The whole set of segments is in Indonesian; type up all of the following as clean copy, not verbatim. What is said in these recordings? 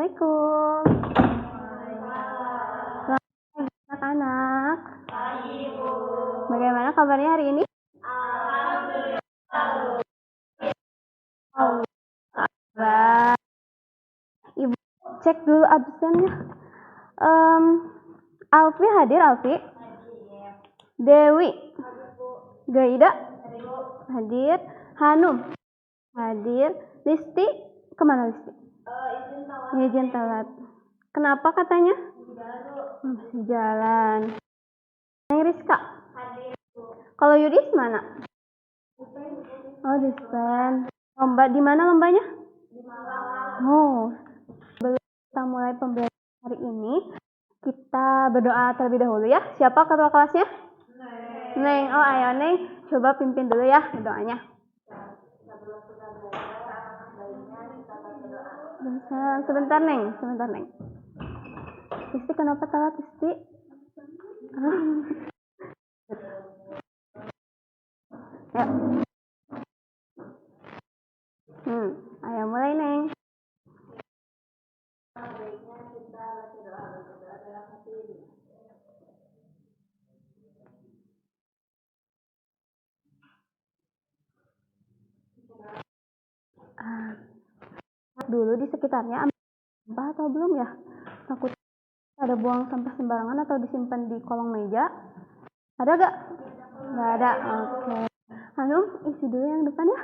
Assalamualaikum. Selamat pagi anak-anak. Bagaimana kabarnya hari ini? Alhamdulillah. Ibu cek dulu absennya. Alfi hadir, Alfi? Dewi? Gaida? Hadir. Hanum? Hadir. Listi? Kemana Listi? Izin telat. Kenapa katanya? Masih jalan. Neng Rizka? Kalau Yudis mana? Oh, dispen. Lomba di mana lombanya? Oh, sebelum kita mulai pembelajaran hari ini, kita berdoa terlebih dahulu ya. Siapa ketua kelasnya? Neng. Oh, ayo Neng, coba pimpin dulu ya doanya. Sebentar Neng. Isti kenapa telat Isti? Ya. Ayo mulai Neng. Dulu di sekitarnya sampah atau belum ya? Takut ada buang sampah sembarangan atau disimpan di kolong meja. Ada gak? Gak ada. Oke. Hanum, isi dulu yang depan ya.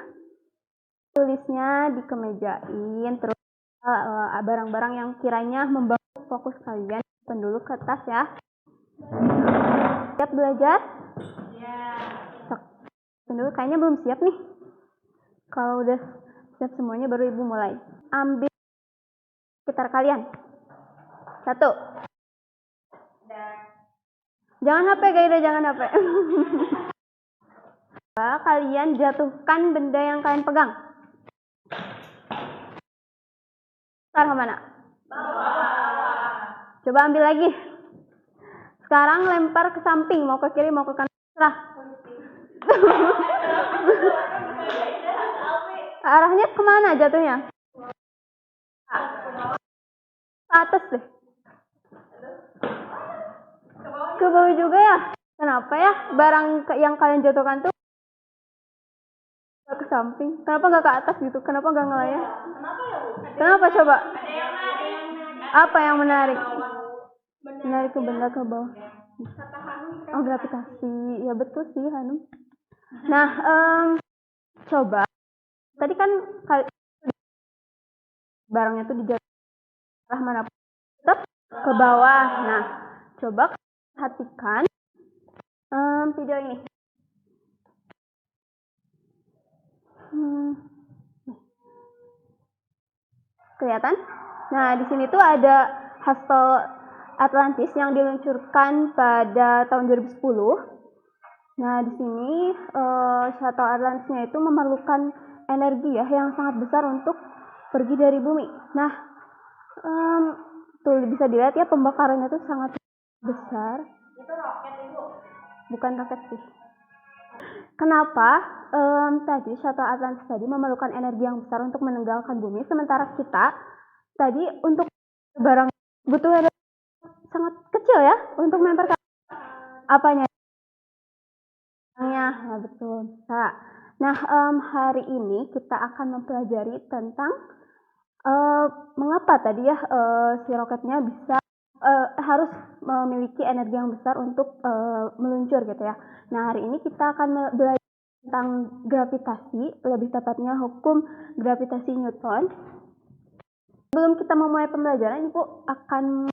Tulisnya dikemejain, terus barang-barang yang kiranya membantu fokus kalian simpan dulu ke tas ya. Siap belajar? Simpan dulu, kayaknya belum siap nih. Kalau udah siap semuanya baru ibu mulai. Ambil sekitar kalian. 1. Jangan HP Gaida, jangan HP. Kalian jatuhkan benda yang kalian pegang. Taruh mana? Coba ambil lagi. Sekarang lempar ke samping, mau ke kiri, mau ke kanan. Serah. Arahnya kemana jatuhnya? Ke atas deh. Ke bawah juga ya? Kenapa ya? Barang yang kalian jatuhkan tuh ke samping. Kenapa nggak ke atas gitu? Kenapa nggak ngelayang? Kenapa coba? Apa yang menarik? Menarik ke benda ke bawah. Oh, gravitasi. Ya betul sih Hanum. Nah, coba. Tadi kan barangnya tuh dijatuhkan arah mana? Tetap ke bawah. Nah, coba perhatikan video ini. Kelihatan? Nah, di sini tuh ada Shuttle Atlantis yang diluncurkan pada tahun 2010. Nah, di sini Shuttle Atlantisnya itu memerlukan energi ya yang sangat besar untuk pergi dari bumi. Nah, tuh bisa dilihat ya pembakarannya tuh sangat besar. Itu roket Ibu? Bukan roket sih. Kenapa tadi Shuttle Atlantis tadi memerlukan energi yang besar untuk meninggalkan bumi, sementara kita tadi untuk barang butuh energi sangat kecil ya untuk melempar ke apanya? Nah, betul. Nah, hari ini kita akan mempelajari tentang mengapa tadi ya si roketnya bisa harus memiliki energi yang besar untuk meluncur gitu ya. Nah, hari ini kita akan belajar tentang gravitasi, lebih tepatnya hukum gravitasi Newton. Sebelum kita memulai pembelajaran, Ibu akan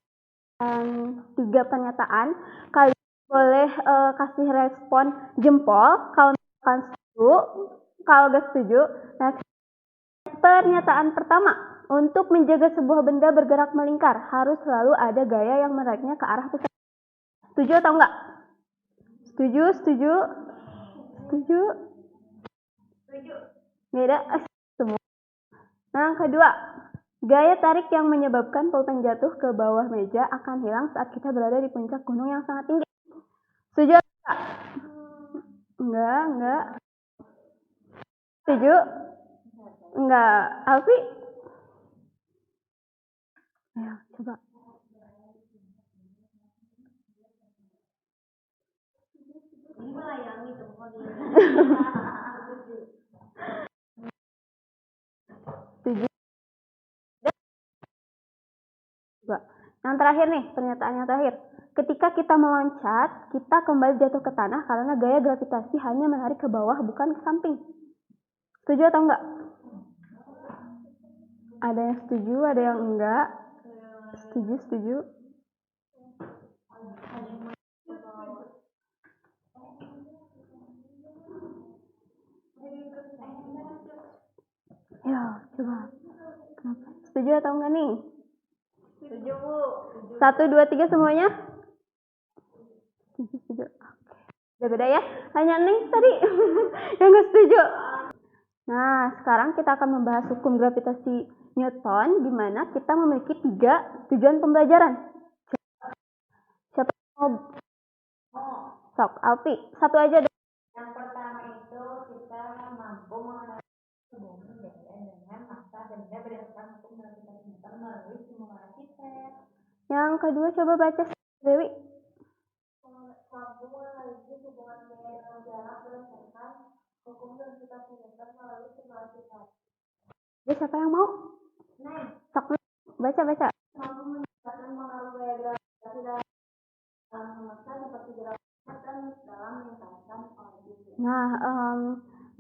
3 pernyataan. Kalian boleh kasih respon jempol kalau misalkan setuju, kalau gak setuju. Nah, pernyataan pertama, untuk menjaga sebuah benda bergerak melingkar, harus selalu ada gaya yang menariknya ke arah pusat. Setuju atau enggak? Setuju? Beda? Semua. Nah, yang kedua, gaya tarik yang menyebabkan pulpen jatuh ke bawah meja akan hilang saat kita berada di puncak gunung yang sangat tinggi. Setuju atau enggak? Enggak. Setuju? Enggak. Alfi? Ayo, coba. Tujuh. Coba. Yang terakhir nih, pernyataan yang terakhir. Ketika kita meloncat, kita kembali jatuh ke tanah karena gaya gravitasi hanya menarik ke bawah, bukan ke samping. Setuju atau enggak? Ada yang setuju, ada yang enggak. Setuju. Ya, coba. Setuju atau enggak nih? Setuju, Bu. 1, 2, 3 semuanya? Setuju. Beda-beda ya. Hanya Neng tadi yang enggak setuju. Nah, sekarang kita akan membahas hukum gravitasi Newton, di mana kita memiliki 3 tujuan pembelajaran. Siapa mau? Sok, Alfi. Satu aja deh. Yang pertama itu kita mampu mengenali bumi dengan massa benda berdasarkan hukum gravitasi Newton melalui simulasi tes. Yang kedua coba baca, Dewi. Mampu mengenali hubungan gaya dengan jarak berdasarkan hukum gravitasi Newton melalui simulasi tes. Jadi siapa yang mau? Sok, baca. Mampu menjelaskan pengaruh gaya gravitasi dalam semesta seperti gerakan dan dalam lintasan orbit. Nah,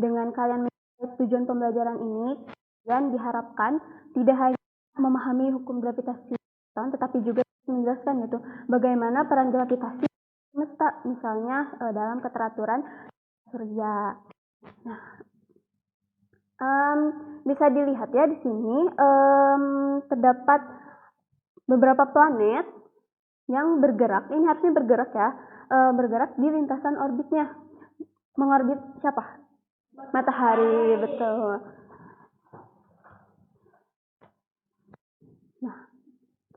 dengan kalian mengetahui tujuan pembelajaran ini, kalian diharapkan tidak hanya memahami hukum gravitasi Newton, tetapi juga menjelaskan itu bagaimana peran gravitasi semesta, misalnya dalam keteraturan surya. Nah, bisa dilihat ya di sini terdapat beberapa planet yang bergerak. Ini harusnya bergerak ya, bergerak di lintasan orbitnya. Mengorbit siapa? Matahari, betul. Nah,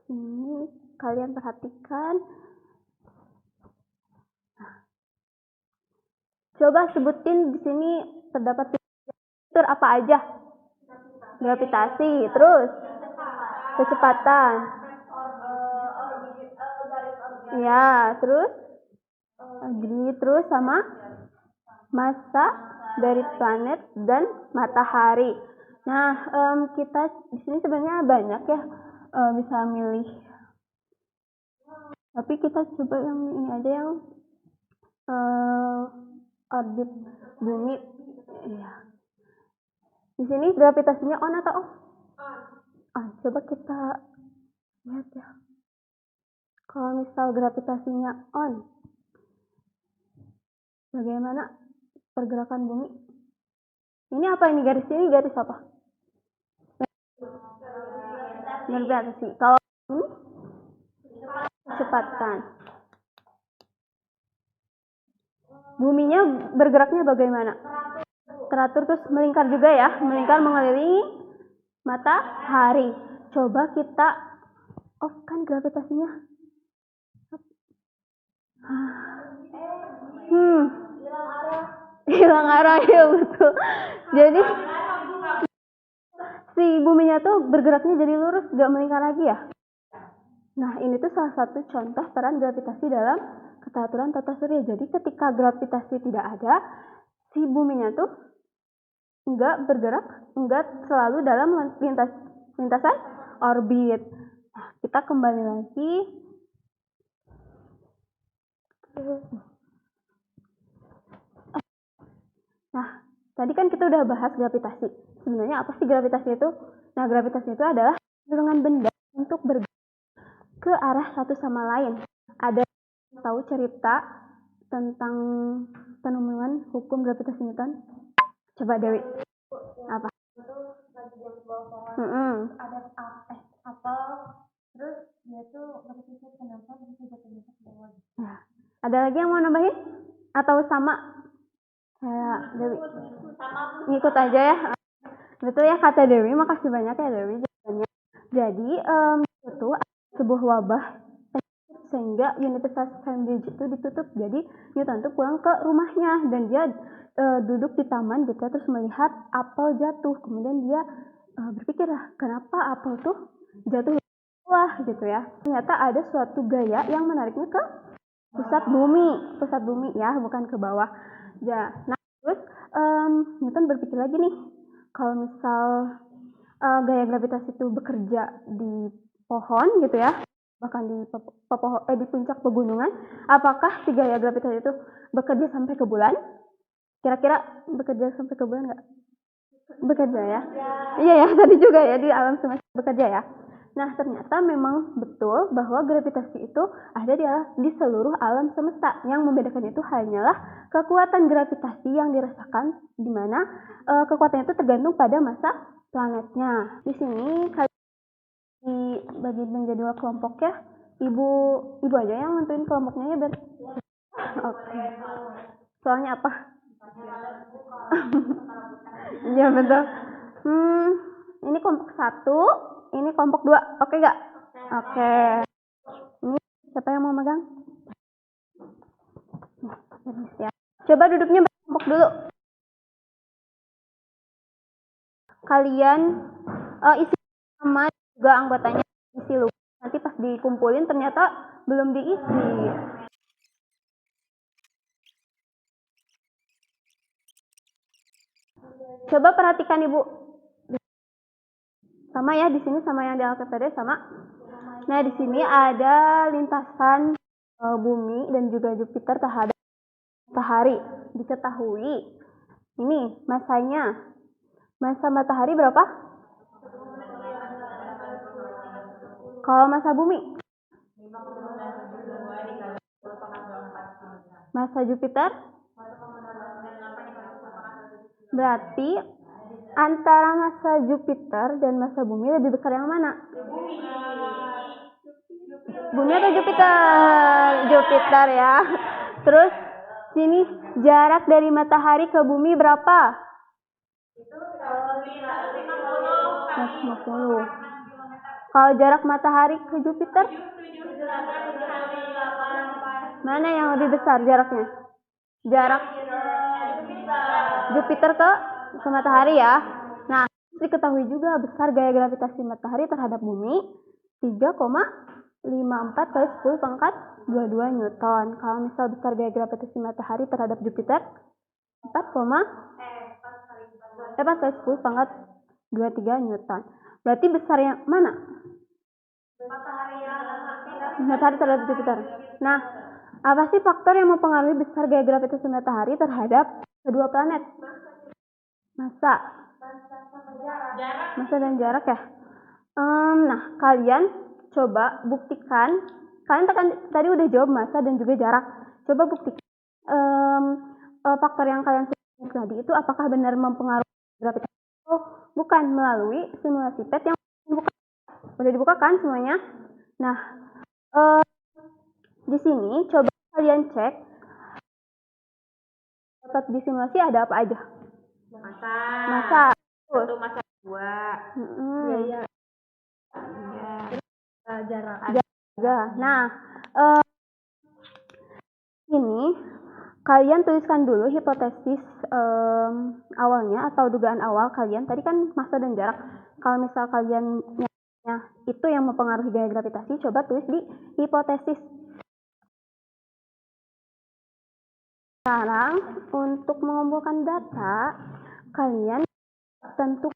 ini kalian perhatikan. Coba sebutin di sini terdapat fitur apa aja? Gravitasi, terus kecepatan. Ya, terus terus sama massa dari planet dan matahari. Nah, kita di sini sebenarnya banyak ya, bisa milih. Tapi kita coba yang ini aja, yang orbit bumi. Ya. Di sini gravitasinya on atau off? On. Coba kita lihat ya. Kalau misal gravitasinya on, bagaimana pergerakan bumi? Ini apa ini garis ini? Garis apa? Gravitasi. Kalau ini kecepatan. Buminya bergeraknya bagaimana? Teratur, terus melingkar juga ya, melingkar mengelilingi matahari. Coba kita off kan gravitasinya. Hilang arah ya, betul. Jadi si buminya tuh bergeraknya jadi lurus, gak melingkar lagi ya. Nah, ini tuh salah satu contoh peran gravitasi dalam keteraturan tata surya. Jadi ketika gravitasi tidak ada, si buminya tuh nggak bergerak, nggak selalu dalam lintasan orbit. Nah, kita kembali lagi. Nah, tadi kan kita udah bahas gravitasi. Sebenarnya apa sih gravitasi itu? Nah, gravitasi itu adalah dorongan benda untuk bergerak ke arah satu sama lain. Ada tahu cerita tentang penemuan hukum gravitasi Newton? Coba Dewi. Apa? Itu lagi di bawah pohon. Ada apel, terus dia tuh berpikir kenapa bisa jatuh-jatuh ke bawah. Nah, ada lagi yang mau nambahin? Atau sama? Kayak Dewi. Ngikut aja ya. Betul ya kata Dewi, makasih banyak ya Dewi jawabannya. Jadi itu sebuah wabah sehingga Universitas Cambridge itu ditutup. Jadi Newton tuh pulang ke rumahnya dan dia duduk di taman gitu, terus melihat apel jatuh. Kemudian dia berpikir lah, kenapa apel tuh jatuh? Wah gitu ya. Ternyata ada suatu gaya yang menariknya ke pusat bumi ya, bukan ke bawah. Ya, nah terus Newton berpikir lagi nih, kalau misal gaya gravitasi itu bekerja di pohon gitu ya, bahkan di puncak pegunungan, apakah si gaya gravitasi itu bekerja sampai ke bulan? Kira-kira bekerja sampai ke bulan nggak? Bekerja ya? Iya ya, tadi juga ya di alam semesta bekerja ya. Nah, ternyata memang betul bahwa gravitasi itu ada di seluruh alam semesta. Yang membedakan itu hanyalah kekuatan gravitasi yang dirasakan, di mana kekuatannya itu tergantung pada masa planetnya. Di sini kalian dibagi menjadi dua kelompok ya. Ibu aja yang nentuin kelompoknya ya, Ber. Oke. Soalnya apa? Iya betul. Ini kelompok 1, ini kelompok 2. Oke gak? Oke. Ini siapa yang mau megang? Ya. Coba duduknya berkelompok dulu. Kalian isi nama juga anggotanya isi lupa. Nanti pas dikumpulin ternyata belum diisi. Coba perhatikan Ibu. Sama ya, di sini sama yang di LKPD sama. Nah, di sini ada lintasan bumi dan juga Jupiter terhadap matahari. Diketahui ini masanya. Masa matahari berapa? Kalau masa bumi? Masa Jupiter? Berarti antara masa Jupiter dan masa bumi lebih besar yang mana? Bumi atau Jupiter? Jupiter ya. Terus sini jarak dari matahari ke bumi berapa? 50. Kalau jarak matahari ke Jupiter? Mana yang lebih besar jaraknya? Jarak Jupiter ke matahari ya. Nah, diketahui juga besar gaya gravitasi matahari terhadap bumi 3,54 kali 10 pangkat 22 Newton. Kalau misal besar gaya gravitasi matahari terhadap Jupiter 4 kali 10 pangkat 23 Newton. Berarti besar yang mana? Matahari terhadap Jupiter. Nah, apa sih faktor yang mempengaruhi besar gaya gravitasi matahari terhadap kedua planet? Masa dan jarak ya. Nah, kalian coba buktikan. Kalian tadi udah jawab masa dan juga jarak. Coba buktikan faktor yang kalian sebutkan tadi itu apakah benar mempengaruhi gravitasi? Bukan, melalui simulasi PET yang udah dibuka kan semuanya. Nah, di sini coba kalian cek dapat di simulasi ada apa aja. Masa. Satu masa 2. Iya. Jarak. Nah, ini kalian tuliskan dulu hipotesis awalnya atau dugaan awal kalian. Tadi kan masa dan jarak. Kalau misal kalian itu yang mempengaruhi gaya gravitasi, coba tulis di hipotesis. Sekarang untuk mengumpulkan data, kalian tentu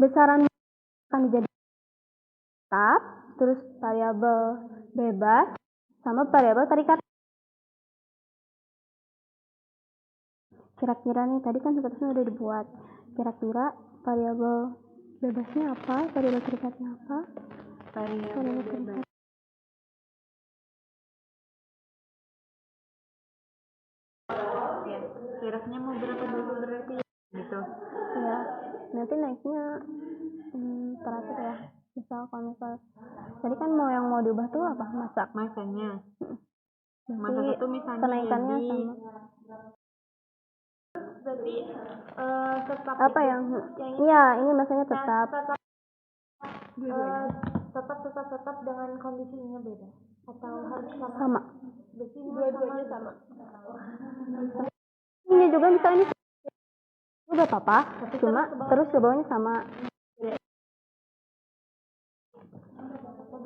besaran akan dijadikan tetap, terus variabel bebas sama variabel tarikat. Kira-kira nih tadi kan hipotesis udah dibuat. Kira-kira variabel bebasnya apa? Variabel tarikatnya apa? Variabel tarikat. Jaraknya mau berapa dulu berarti gitu. Ya, nanti naiknya teratur ya. Misal tadi kan mau diubah tuh apa? Masanya. Masa satu misalnya kenaikannya jadi, sama. Berarti tetap Apa yang iya, ini masanya tetap. Tetap dengan kondisinya beda atau harus Sama. Berarti dua-duanya sama. Ini juga misalnya udah apa-apa, cuma terus ke bawahnya sama.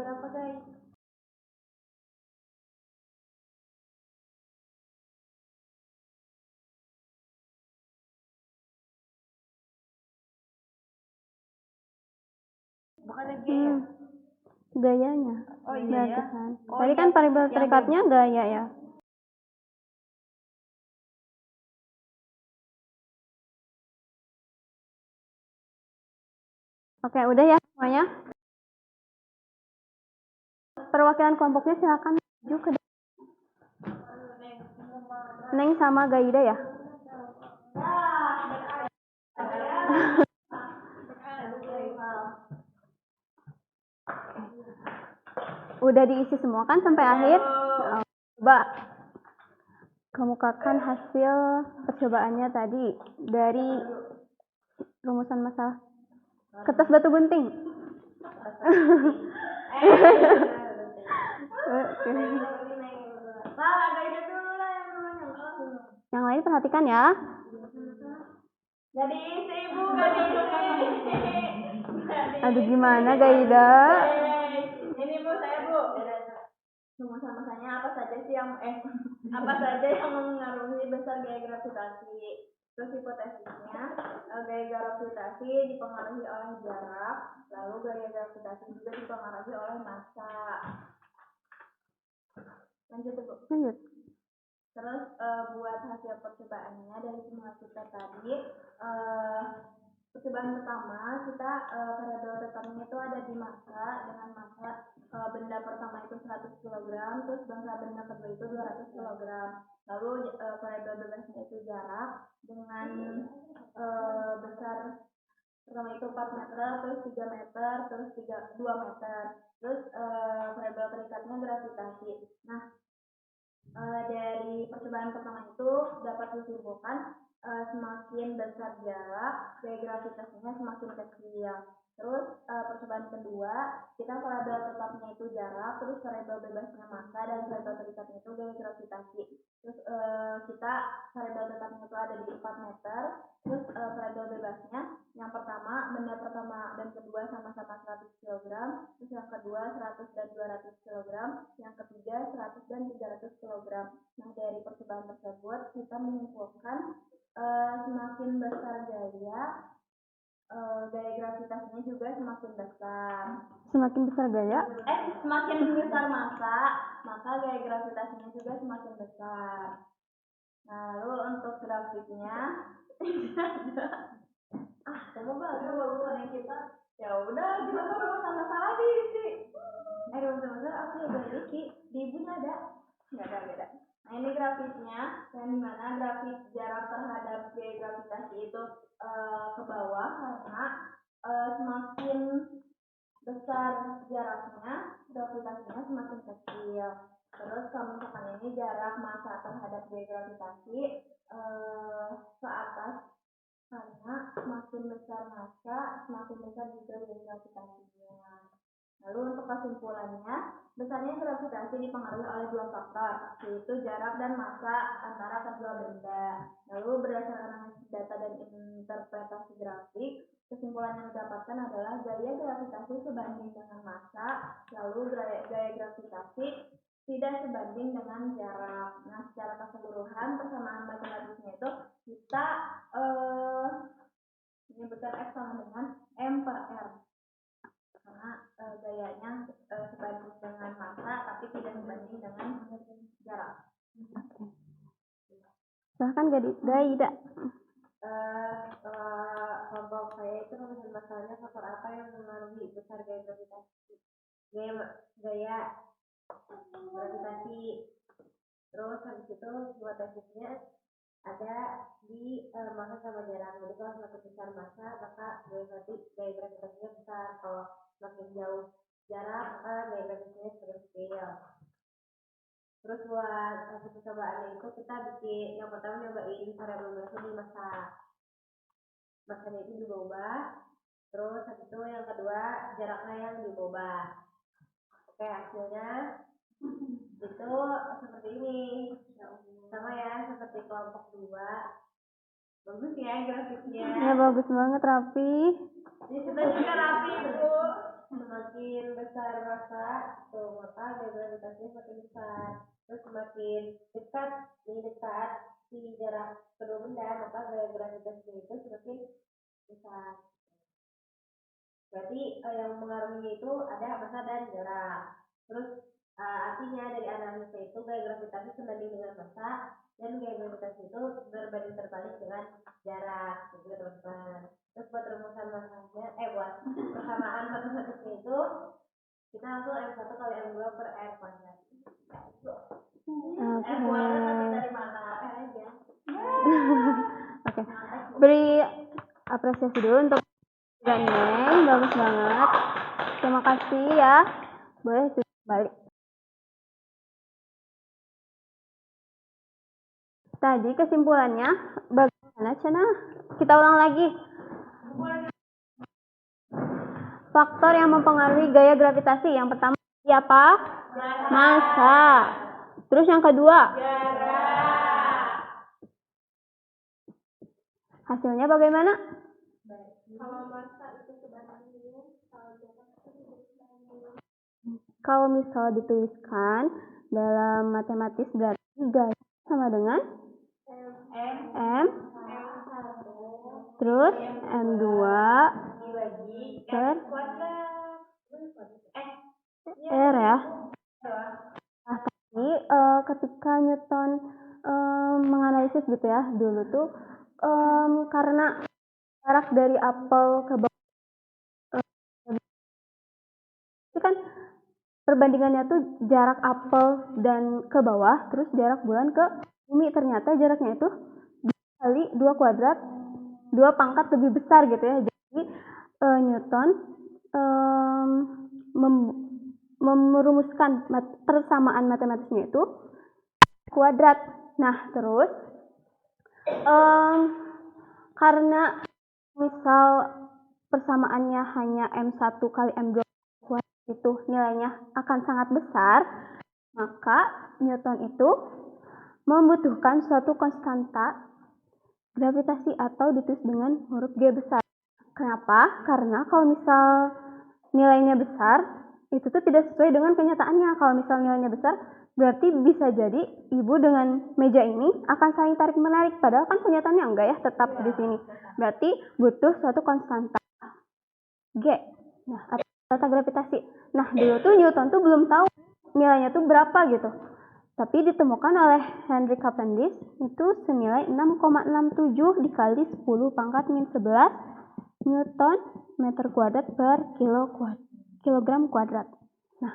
beberapa guys. Bukannya G ya? Gayanya. Oh iya ya. Kan. Oh, Tadi iya. kan variabel Yang terikatnya gaya ya. Oke, udah ya semuanya. Perwakilan kelompoknya silakan maju ke Neng sama Gaida ya. Udah diisi semua kan sampai akhir? Coba kemukakan hasil percobaannya tadi dari rumusan masalah kertas batu gunting. Yang lain perhatikan ya. Jadi ibu gak diisi. Aduh gimana Gaida? Ini Bu, saya Bu. Rumus-rumusnya apa saja sih yang apa saja yang mengaruhi besar gaya gravitasi? Terus hipotesisnya, gaya gravitasi dipengaruhi oleh jarak, lalu gaya gravitasi juga dipengaruhi oleh massa. Lanjut Bu. Lanjut. Terus buat hasil percobaannya dari simulasi kita tadi, percobaan pertama kita variabel tetapnya itu ada di massa dengan massa benda pertama itu 100 kg, terus benda kedua itu 200 kg. Lalu variabel bebasnya itu jarak dengan besar pertama itu 4 meter, terus 3 meter, terus 2 meter. Terus variabel terikatnya gravitasi. Nah, dari percobaan pertama itu dapat disimpulkan semakin besar jarak, gaya gravitasinya semakin kecil. Terus percobaan kedua, kita variabel tetapnya itu jarak, terus variabel bebasnya massa, dan variabel terikatnya itu gaya gravitasi. Terus kita variabel tetapnya itu ada di 4 meter, terus variabel bebasnya yang pertama, benda pertama dan kedua sama-sama 100 kg, terus yang kedua 100 dan 200 kg, yang ketiga 100 dan 300 kg. Nah, dari percobaan tersebut kita menyimpulkan semakin besar gaya gravitasinya juga semakin besar. Semakin besar gaya? Semakin besar massa, maka gaya gravitasinya juga semakin besar. Nah, lalu untuk grafiknya kamu bagus kita. Ya udah, kita baru sama-sama diisi. Rumus aku udah diisi. Di ibunya ada? Nggak ada, beda. Nah, ini grafiknya, yang dimana grafik jarak terhadap gaya gravitasi itu ke bawah karena semakin besar jaraknya, gravitasinya semakin kecil. Terus kalau misalkan ini jarak massa terhadap gaya gravitasi ke atas, karena semakin besar massa, semakin besar juga gaya gravitasinya. Lalu untuk kesimpulannya, besarnya gravitasi dipengaruhi oleh dua faktor, yaitu jarak dan massa antara kedua benda. Lalu berdasarkan data dan interpretasi grafik, kesimpulan yang didapatkan adalah gaya gravitasi sebanding dengan massa, lalu gaya gravitasi tidak sebanding dengan jarak. Nah, secara keseluruhan persamaan matematisnya itu kita menyebutkan F sama dengan M per R. Karena gayanya sebanding dengan massa tapi tidak sebanding dengan jarak. Silahkan Gaida. Kelompok saya itu menurut masalahnya faktor apa yang mengaruhi besar gaya gravitasi? Gaya gravitasi. Terus habis itu buat tesisnya ada di massa sama jarak. Jadi kalau semakin besar massa maka gaya gravitasinya besar. Kalau semakin jauh jarak maka gaya gravitasinya semakin kecil. Terus buat hasil percobaan itu kita bikin yang pertama nyobain variabel bebasnya di massa. Massanya itu diubah. Terus habis itu yang kedua jaraknya yang diubah. Oke, hasilnya itu seperti ini. Sama ya seperti kelompok 2. Bagus ya grafiknya. Ya bagus banget, rapi. Ini kita juga rapi Bu. Semakin besar besar masa, maka gravitasinya semakin besar. Terus semakin dekat si jarak kedua benda, maka gravitasinya itu semakin besar. Berarti yang mengaruhinya itu ada massa dan jarak. Terus artinya dari analisis itu gaya gravitasi sebanding dengan massa dan gaya gravitasi itu berbanding terbalik dengan jarak, gitu teman-teman. Terus buat rumusan massanya, buat persamaan matematiknya itu kita langsung M1 kali M2 per R kuadrat. Oke. Dari mana? Aja. Oke. Beri apresiasi dulu untuk Neng, bagus banget. Terima kasih ya. Boleh balik. Tadi kesimpulannya bagaimana, Cina? Kita ulang lagi. Faktor yang mempengaruhi gaya gravitasi. Yang pertama siapa? Massa. Terus yang kedua? Hasilnya bagaimana? Kalau massa itu sebanding, kalau jarak itu Kalau misal dituliskan dalam matematis berarti gaya sama dengan M terus M2 per R ya. Nah, tadi ketika Newton menganalisis gitu ya, dulu tuh karena jarak dari apel ke bawah itu kan perbandingannya tuh jarak apel dan ke bawah, terus jarak bulan ke bumi, ternyata jaraknya itu 2 kali 2 kuadrat 2 pangkat lebih besar gitu ya. Jadi Newton merumuskan persamaan matematisnya itu kuadrat. Nah terus karena misal persamaannya hanya M1 kali M2 itu nilainya akan sangat besar, maka Newton itu membutuhkan suatu konstanta gravitasi atau ditulis dengan huruf G besar. Kenapa? Karena kalau misal nilainya besar, itu tuh tidak sesuai dengan kenyataannya. Kalau misal nilainya besar, berarti bisa jadi ibu dengan meja ini akan saling tarik-menarik. Padahal kan kenyataannya enggak ya, tetap di sini. Berarti butuh suatu konstanta G. Nah, atau konstanta gravitasi. Nah, dulu tuh Newton tuh belum tahu nilainya tuh berapa gitu. Tapi ditemukan oleh Henry Cavendish itu senilai 6,67 dikali 10 pangkat min 11 Newton meter kuadrat per kilogram kuadrat. Nah,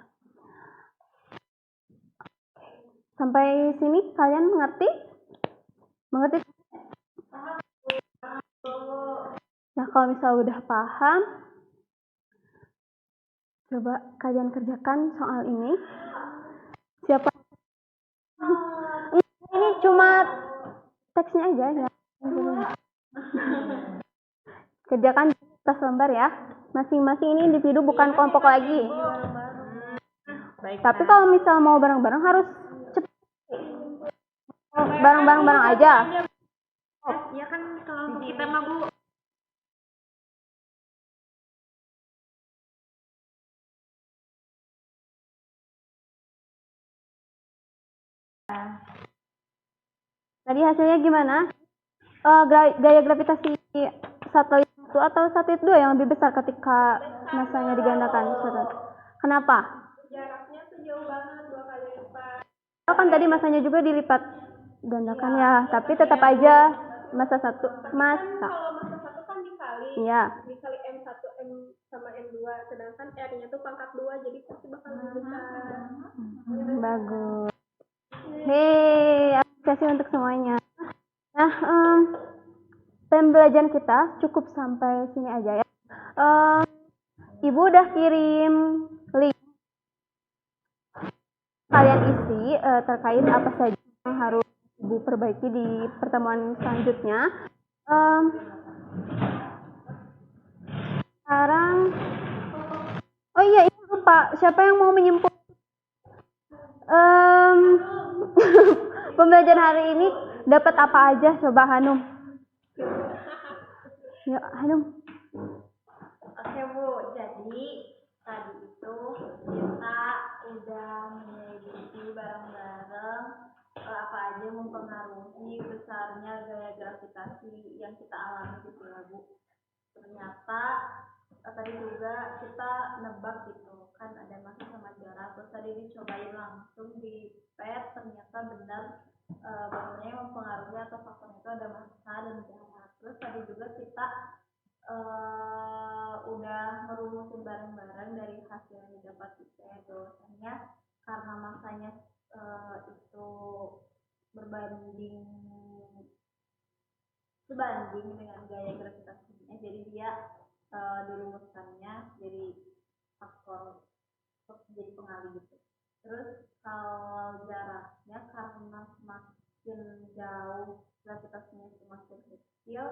sampai sini kalian mengerti? Mengerti? Nah, kalau misal udah paham, coba kalian kerjakan soal ini. Siapa? Ini cuma teksnya aja ya. Kerjakan di atas lembar ya. Masing-masing ini individu bukan kelompok lagi. Tapi kalau misal mau bareng-bareng harus cepat. Bareng-bareng aja. Ya kan kalau kita mah Bu. Tadi hasilnya gimana? Gaya gravitasi satelit 1 atau satelit 2 yang lebih besar ketika massanya digandakan? Kenapa? Jaraknya tuh jauh banget, 2 kali lipat. Kan tadi massanya juga dilipat gandakan ya, tapi tetap aja massa satu massa. Kalau massa 1 kan dikali. Iya. Dikali M1 M sama M2, sedangkan R-nya tuh pangkat 2, jadi pasti bakal lebih besar. Bagus. Hei, apresiasi untuk semuanya. Nah, pembelajaran kita cukup sampai sini aja ya. Ibu udah kirim link. Kalian isi terkait apa saja yang harus Ibu perbaiki di pertemuan selanjutnya. Sekarang, oh iya, ini lupa. Siapa yang mau menyimpul? Pembelajaran hari ini dapat apa aja? Coba Hanum. Ya, Hanum. Oke Bu, jadi tadi itu apa aja mempengaruhi besarnya gaya gravitasi yang kita alami gitu ya Bu. Ternyata tadi juga kita nebak gitu kan ada massa sama jarak, terus tadi dicobain langsung di PET ternyata benar bahwasanya yang mempengaruhi atau faktornya itu ada massa dan jarak. Terus tadi juga kita udah merumusin bareng-bareng dari hasil yang didapat di PET bahwasanya karena massanya itu berbanding sebanding dengan gaya gravitasinya, jadi dia dirumuskannya jadi faktor jadi pengalih gitu. Terus kalau jaraknya karena semakin jauh gravitasinya semakin kecil,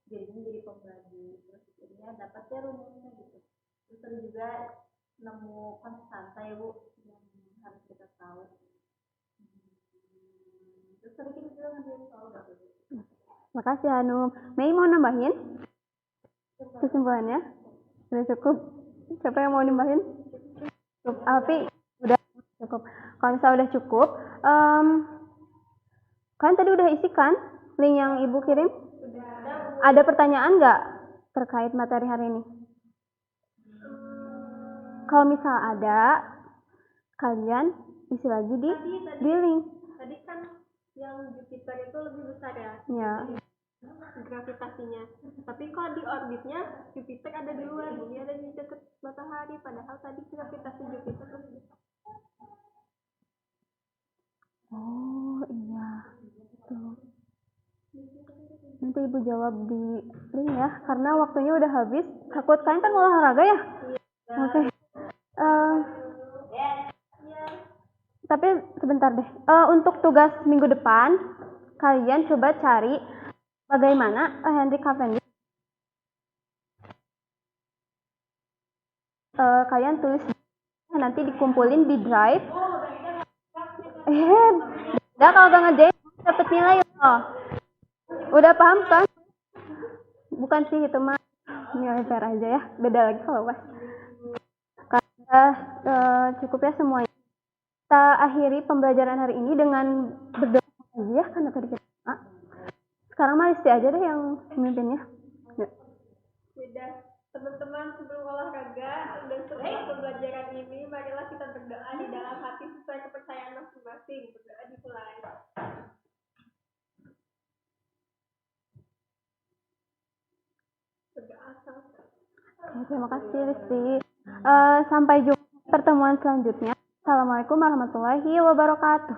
jadinya jadi pembagi. Terus jadinya dapatnya rumusnya gitu. Terus ada juga nemu konstanta ya Bu yang harus kita tahu. Terus tadi kita juga ngerjain soal berapa Bu? Makasih Hanum. Mei mau nambahin kesimpulannya? Sudah cukup? Siapa yang mau nambahin? Cukup. Alfi? Udah cukup. Kalau misalnya udah cukup, kalian tadi udah isikan link yang Ibu kirim? Ada pertanyaan nggak terkait materi hari ini? Kalau misal ada, kalian isi lagi di link. Tadi kan yang Jupiter itu lebih besar ya? Ya. Gravitasinya. Tapi kalau di orbitnya Jupiter ada di luar, dia ada di dekat matahari. Padahal tadi gravitasi Jupiter lebih besar. Oh iya. Tuh. Nanti Ibu jawab di link ya, karena waktunya udah habis. Takut kalian kan olahraga ya? Oke. Tapi sebentar deh. Untuk tugas minggu depan, kalian coba cari bagaimana Henry Cavendish. Kalian tulis nanti dikumpulin di drive. Udah kalau gak ngerjain dapat nilai loh. Udah paham kan? Bukan sih itu mah nilai fair aja ya. Beda lagi kalau pas. Cukup ya semuanya. Kita akhiri pembelajaran hari ini dengan berdoa lagi ya karena tadi kita. Sekarang mah Listi aja deh yang memimpinnya. Ya. Sudah, teman-teman sebelum olahraga dan setelah pembelajaran ini, marilah kita berdoa di dalam hati sesuai kepercayaan masing-masing. Berdoa dimulai. Berdoa selesai. Terima kasih Listi. Sampai jumpa pertemuan selanjutnya. Assalamualaikum warahmatullahi wabarakatuh.